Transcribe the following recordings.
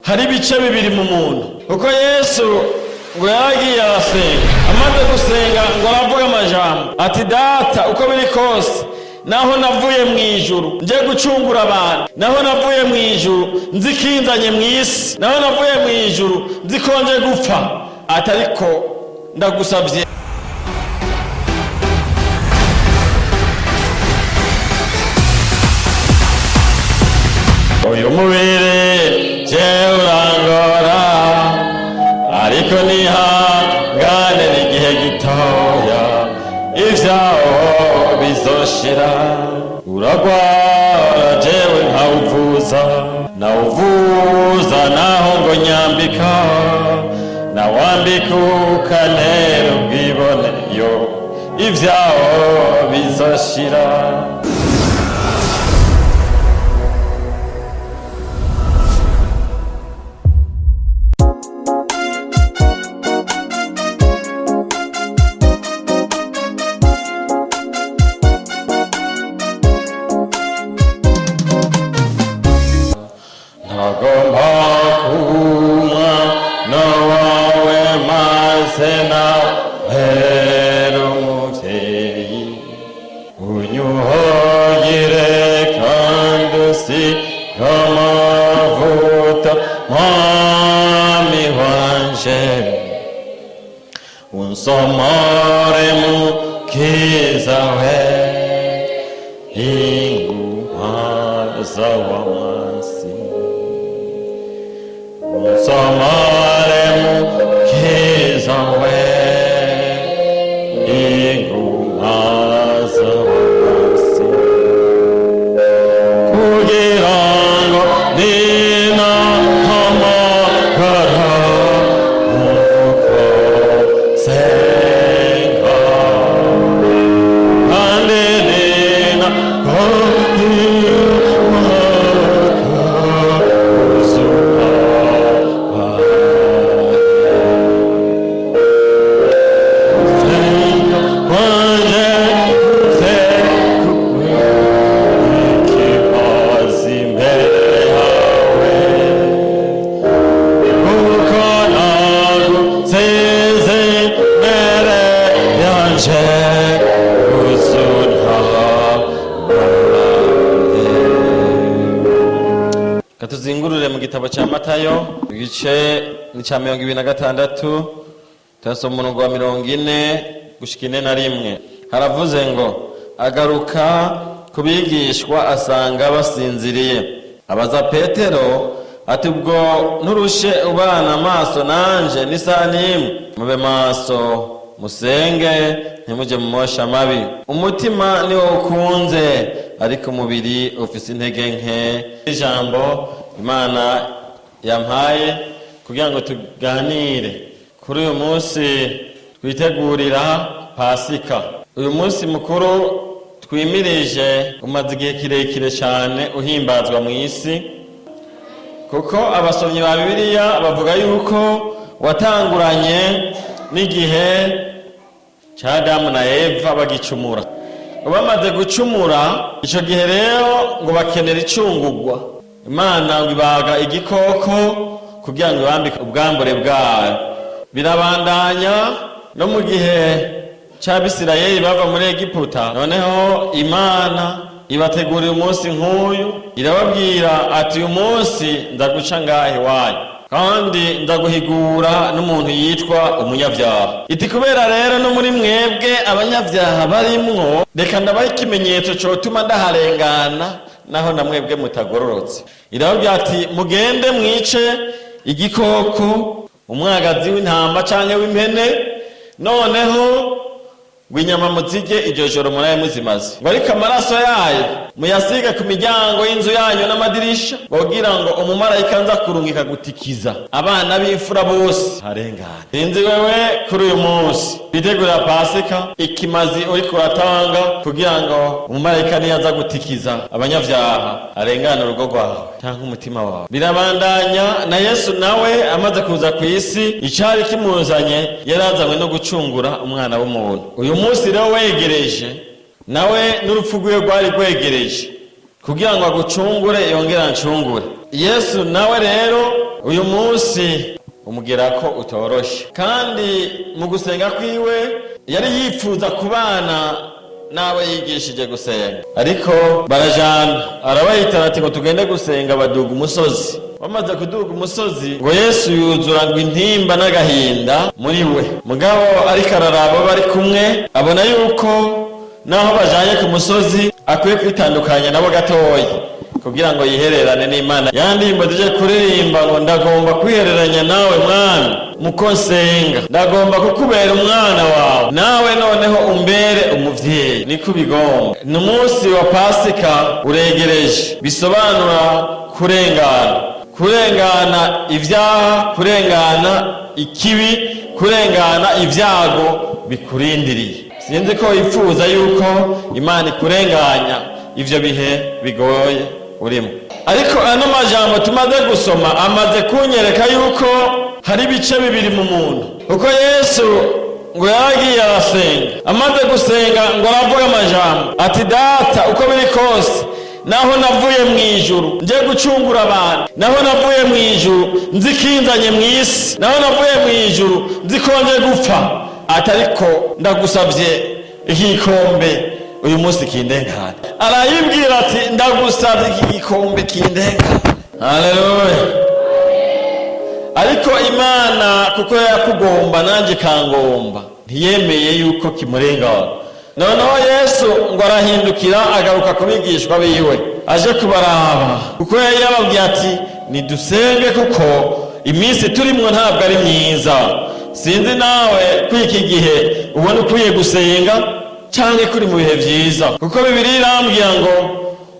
hari ibice bibiri mu muntu, kuko Yesu ngo yagiye arasenga, amaze gusenga ngo aravuga amajambo ati data uko biri kose naho navuye mu ijuru nje gucungura abantu, naho navuye mu ijuru nzikinzanye mu isi, naho navuye mu ijuru nzikonje gupfa, atariko ndagusabye uyu mubiri je urangora, ariko nihangane n'igihe gitoya ivyawo bizoshira. Uragwara jewe nkawuvuza, nawuvuza naho ngo nyambika, nawambika ukanera ubwibone yo ivyawo bizoshira. Unsomore mukiza we inguhaza w'amansi, unsomore mukiza we inguhaza w'amansi, kugira ngo ninahamagara Katuzingurure mu gitabo cha Matayo igice ni cha 26 tasoma umurongo wa 40 gushika 41. Haravuze ngo agaruka kubigishwa asanga basinziriye, abaza Petero ati ubwo nturushe ubana amaso nanje n'isanimwe, mube maso musenge ntimuje mu MOSHA MABI. Umutima niwo ukunze ariko umubiri ufise intege nke. Ijambo Imana yampaye kugira ngo tuganire kuri uyu munsi twitegurira Pasika. Uyu munsi mukuru twimirije umaze igihe kirekire cyane uhimbazwa mu isi, kuko abasomyi ba Bibiliya bavuga yuko watanguranye n'igihe cha Adamu na Eva bagicumura. Bamaze gucumura ico gihe rero ngo bakenera icungurwa. Imana ngo ibaga igikoko kugira ngo ibambike ubwambure bwayo. Birabandanya no mu gihe c'Abisirayeli bava muri Egiputa, noneho Imana ibategurira umunsi nk'uyu, irababwira ati uyu munsi ndaguca ngahe wanyu, kandi ndaguhigura n'umuntu yitwa umunyavyaha. Iti kubera rero no muri mwebwe abanyavyaha barimwo, reka ndabaha ikimenyetso cotuma ndaharengana naho na mwebwe mutagororotse. Irababwira ati mugende mwice igikoko, umwagazi w'intama canke w'impene, noneho winyama muzige iryo joro muraye muzimaze. Bariko amaraso yayo muyasiga ku miryango y'inzu yanyu n'amadirisha, kugira ngo umumarayika nza kurungika gutikiza abana b'imfura bose harengana. Sinzi wewe kuri uyu munsi bitegura Pasika ikimazi uri kuratanga kugira ngo umumarayika niyaza gutikiza abanyavyaha arengana urugo rwawe cyangwa umutima wawe. Birabandanya na Yesu nawe amaze kuza ku isi, icari kimuzanye yarazanywe no gucungura umwana w'umuntu. Uyu munsi rero wegereje, nawe n'urupfu rwiwe rwari rwegereje kugira ngo agucungure yongera ncungure. Yesu nawe rero uyu munsi umugera ko utoroshe, kandi mu gusenga kwiwe yari yifuza kubana nawe yigishije gusenga, ariko barajana arabahitana ati ngo tugende gusenga. Baduga umusozi, bamaze kuduga umusozi ngo Yesu yuzura ngo intimba n'agahinda muri we. Mugabo ariko araraba bari kumwe, abona yuko naho bajanye ku musozi akwiye kwitandukanya nabo gatoya kugira ngo yihererane n'Imana. Yandimbo tuje kuririmba ngo ndagomba kwihereranya nawe mwami muko nsenga, ndagomba kukubera umwana wawe, nawe noneho umbere umuvyeyi. Niko bigomba. N'umunsi wa Pasika uregereje, bisobanura kurengana ivyaha, kurengana ikibi, kurengana ivyago bikurindiriye. Sinzi ko wifuza yuko Imana ikurenganya ivyo bihe bigoye urimo, ariko ano majambo tumaze gusoma amaze kunyereka yuko hari ibice bibiri mu muntu. Uko Yesu ngo yagiye arasenga, amaze gusenga ngo aravuga amajambo ati data uko biri kose, naho navuye mu ijuru nje gucungura abantu, naho navuye mu ijuru nzikinzanye mu isi, naho navuye mu ijuru nzikonje gupfa, atariko ndagusavye igikombe uyu munsi kindengane. Arayibwira ati ndagusavye igikombe kindengane. Haleluya. Ariko Imana kuko yakugomba nanje kangomba, ntiyemeye yuko kimurengana. Noneho Yesu ngo arahindukira agaruka kubigishwa biwe, aje kubaraba kuko yari yababwiye ati nidusenge kuko iminsi turimwo ntabwo ari myiza. Sinzi nawe kwiki gihe ubona ukwiye gusenga canke kuri mu bihe vyiza, kuko Bibiliya irambwira ngo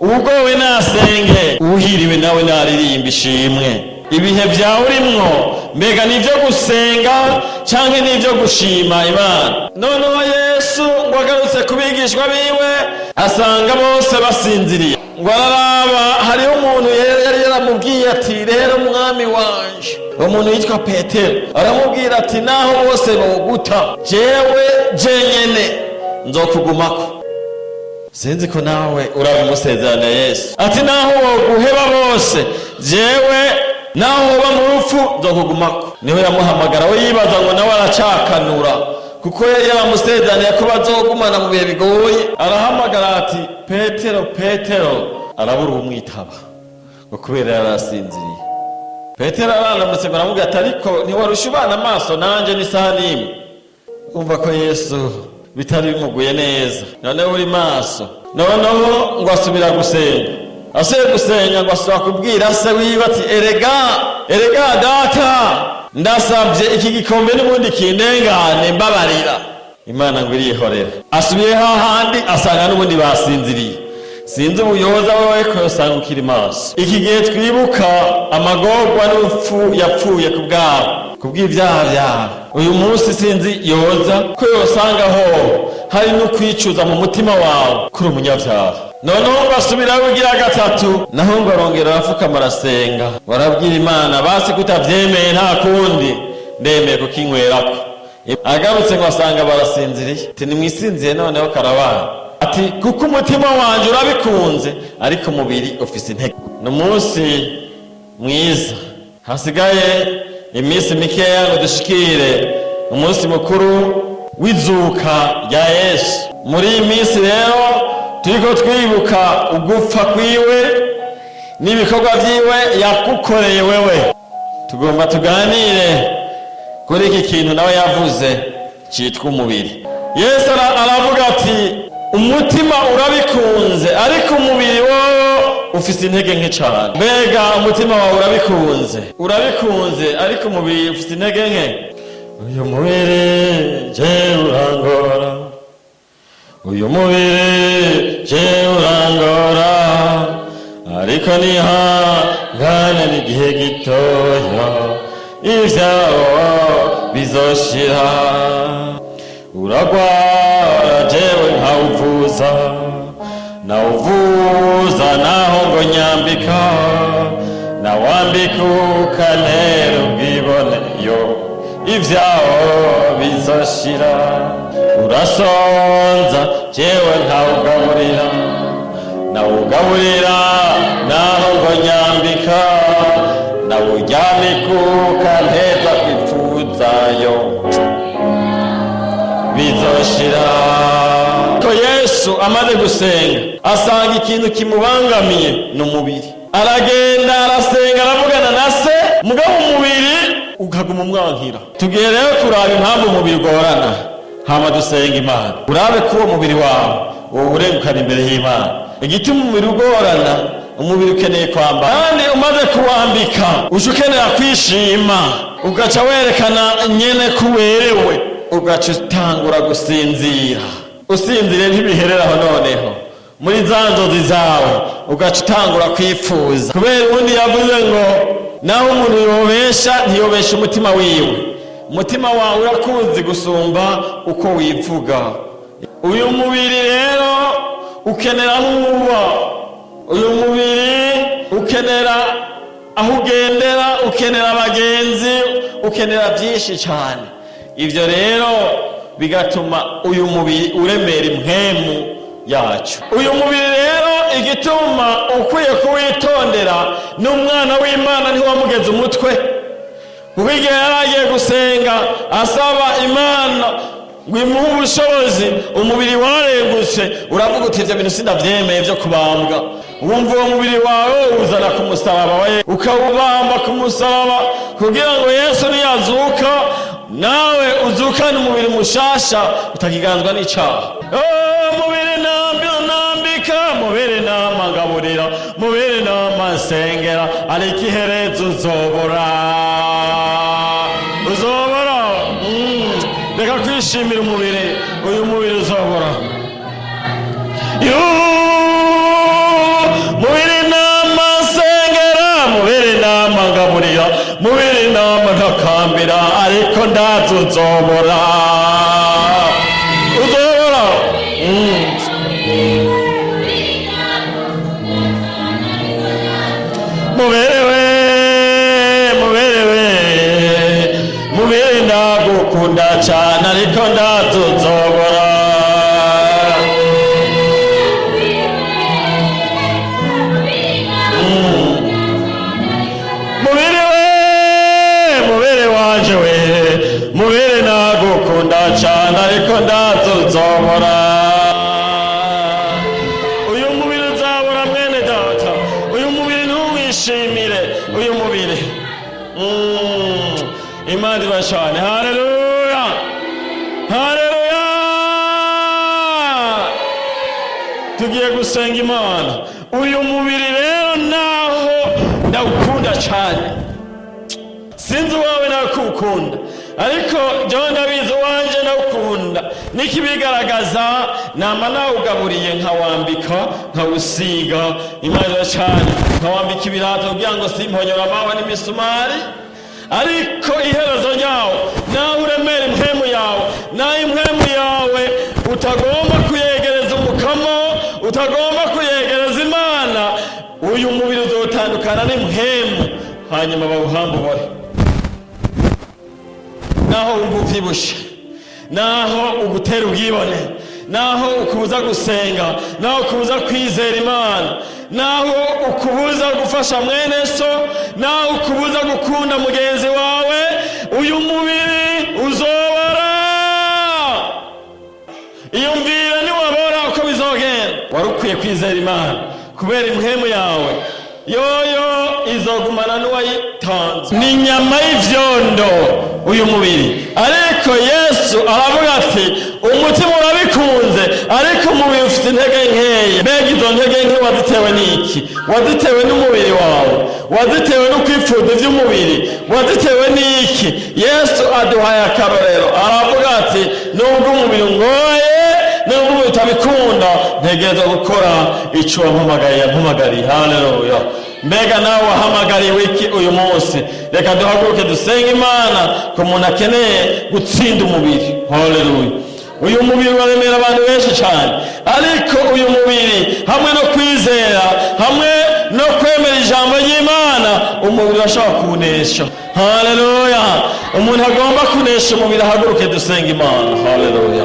ugowe nasenge, uhiriwe nawe naririmba ishimwe. Ibihe vyawe urimwo mbega nivyo gusenga canke nivyo gushima Imana? Noneho Yesu ngo agarutse kubigishwa biwe asanga bose basinziriye, ngo araraba hariho umuntu yari yaramubwiye ati rero mwami wanje, umuntu yitwa Petero aramubwira ati naho bose boguta jewe jenyene nzokugumako. Sinzi ko nawe urabimusezerana Yesu ati naho woguheba bose jewe naho uba mu rupfu nzokugumako. Niho yamuhamagara, we yibaza ngo nawe aracakanura kuko yari yaramusezeraniye ko bazogumana mu bihe bigoye. Arahamagara ati Petero, Petero, arabura umwitaba ngo kubera yarasinziriye. Petero aranamutse ngo aramubwira ati ariko ntiwarusha ubana amaso nanje n'isaha n'imwe? Umva ko Yesu bitari bimuguye neza, noneho uri maso. Noneho ngo asubira gusenga, asuye gusenga ngo asubira kubwira se wiwe ati erega data ndasabye iki gikombe n'ubundi kindengane mbabarira. Imana ngo irihorera. Asubiye hahandi asanga n'ubundi basinziriye. Sinzi ubuyoza wewe ko yosanga ukiri maso. Iki gihe twibuka amagorwa n'urupfu yapfuye kubw'ivyaha vyawe, uyu munsi sinzi yoza ko yosangaho hari no kwicuza mu mutima wawe kuri umunyavyaha. Noneho basubira kugira gatatu, naho ngo arongera arafukama arasenga, warabwira Imana basi kutavyemeye nta kundi ndemeye kukinywerako. Agarutse ngo asanga barasinziriye, ati nimwisinziye noneho karabana, ati kuko umutima wanje urabikunze ariko umubiri ufise intege. N'umunsi mwiza, hasigaye iminsi mikeya ngo dushikire umunsi mukuru w'izuka rya Yesu. Muri iyi minsi rero turiko twibuka ugupfa kwiwe n'ibikorwa vyiwe yakukoreye wewe. Tugomba tuganire kuri iki kintu nawe yavuze citwa umubiri. Yesu aravuga ati umutima urabikunze ariko umubiri wowe ufise intege nke cane. Mbega umutima wawe urabikunze ariko umubiri ufise intege nke? Uyu mubiri je urangora, uyu mubiri je urangora, ariko nihangane n'igihe gitoya ivyawo bizoshira. Uragwara jewe nkawuvuza, nawuvuza naho ngo nyambika, nawambika ukanera ubwiboneyo ivyawo bizoshira. Urasonza jewe nawugaburira naho ngo nyambika, uryamikuka nteza kwipfuzayo bizoshira. Ko Yesu amaze gusenga asanga ikintu kimubangamiye n'umubiri, aragenda arasenga aravugana na se, mugabo umubiri ukaguma umwankira. Tugiye rero kuraba impamvu umubiri ugorana, hama dusenga Imana urabe ko uwo mubiri wawe wowe urengukana imbere y'Imana. Igituma umubiri ugorana, umubiri ukeneye kwambara, kandi umaze kuwambika uje ukenera kwishima, ugaca werekana nyene kuwerewe, ugaca utangura gusinzira. Usinzire ntibihereraho noneho muri za nzozi zawe, ugaca utangura kwifuza, kubera ubundi yavuze ngo naho umuntu yobesha ntiyobesha umutima wiwe. Umutima wawe urakuzi gusumba uko wivuga. Uyu mubiri rero ukenera nkuba, uyu mubiri ukenera aho ugendera, ukenera abagenzi, ukenera byinshi cyane. Ivyo rero bigatuma uyu mubiri uremera impwemu yacu. Uyu mubiri rero igituma ukwiye kuwitondera, n'umwana w'Imana ntiwamugeze umutwe, kuko igihe yaragiye gusenga asaba Imana ngo imuhe ubushobozi, umubiri warengutse, uravuga uti ivyo bintu sindavyemeye vyo kubambwa. Wumva uwo mubiri wawe uzana ku musaraba, ukawubamba ku musaraba, kugira ngo Yesu niyazuka nawe uzukane umubiri mushasha utakiganzwa n'icaha. Mubiri nambika, mubiri namagaburira, mubiri namasengera, ariko iherezo uzobora. Reka kwishimira umubiri, uyu mubiri uzobora. Mubiri namasengera, mubiri namagaburira, mubiri namantakambira, ariko ndazi uzobora. Uzobora. Mubiri ndagukunda cyane, ariko ndazi uzobora. Mubiri wanje we, mubiri ndagukunda cyane, ariko ndazi uzobora. Uyu mubiri uzabora mwene data, uyu mubiri ntuwishimire uyu mubiri. Imana ibashane. Haleluya, haleluya. Tugiye gusenga Imana. Uyu mubiri rero naho ndawukunda cyane, sinzi wawe nakukunda, ariko jewe ndabizi wanje ndawukunda. Nikibigaragaza nama nawugaburiye, nkawambika, nkawusiga. Imana cyane, nkawambika ibirato kugira ngo simponyora amawa n'imisumari. Ariko iherezo ryawo nawe uremera impwemu yawe, nawe impwemu yawe utagomba kuyegereza umukamo, utagomba kuyegereza Imana. Uyu mubiri uzotandukana n'impwemu, hanyuma bawuhambure. Naho wumva uvyibushe, naho ugutera ubwibone, naho ukubuza gusenga, naho ukubuza kwizera Imana, naho ukubuza gufasha mwene so, naho ukubuza gukunda mugenzi wawe, uyu mubiri uzobora. Iyumvire niwabora uko bizogenda. Warukwiye kwizera Imana, kubera impwemu yawe yoyo izogumana n'uwayitanze. Ni nyama y'ivyondo uyu mubiri, ariko Yesu aravuga ati umutima urabikunze, ariko umubiri ufite intege nkeya. Mbega izo ntege nke wazitewe n'iki? Wazitewe n'umubiri wawe, wazitewe no kwifuza ivy'umubiri, wazitewe n'iki? Yesu aduhaye akarorero, aravuga ati nubwo umubiri ungoye, nubwo utabikunda, ntegerezwa gukora ico wampamagariye. Haleluya. Mbega nawe wahamagariwe iki uyu munsi? Reka duhaguruke dusenge Imana ko umuntu akeneye gutsinda umubiri. Haleluya. Uyu mubiri uraremera abantu benshi cyane, ariko uyu mubiri hamwe no kwizera, hamwe no kwemera ijambo ry'Imana, umubiri urashobora kuwunesha. Haleluya. Umuntu agomba kunesha umubiri, ahaguruke dusenge Imana. Haleluya.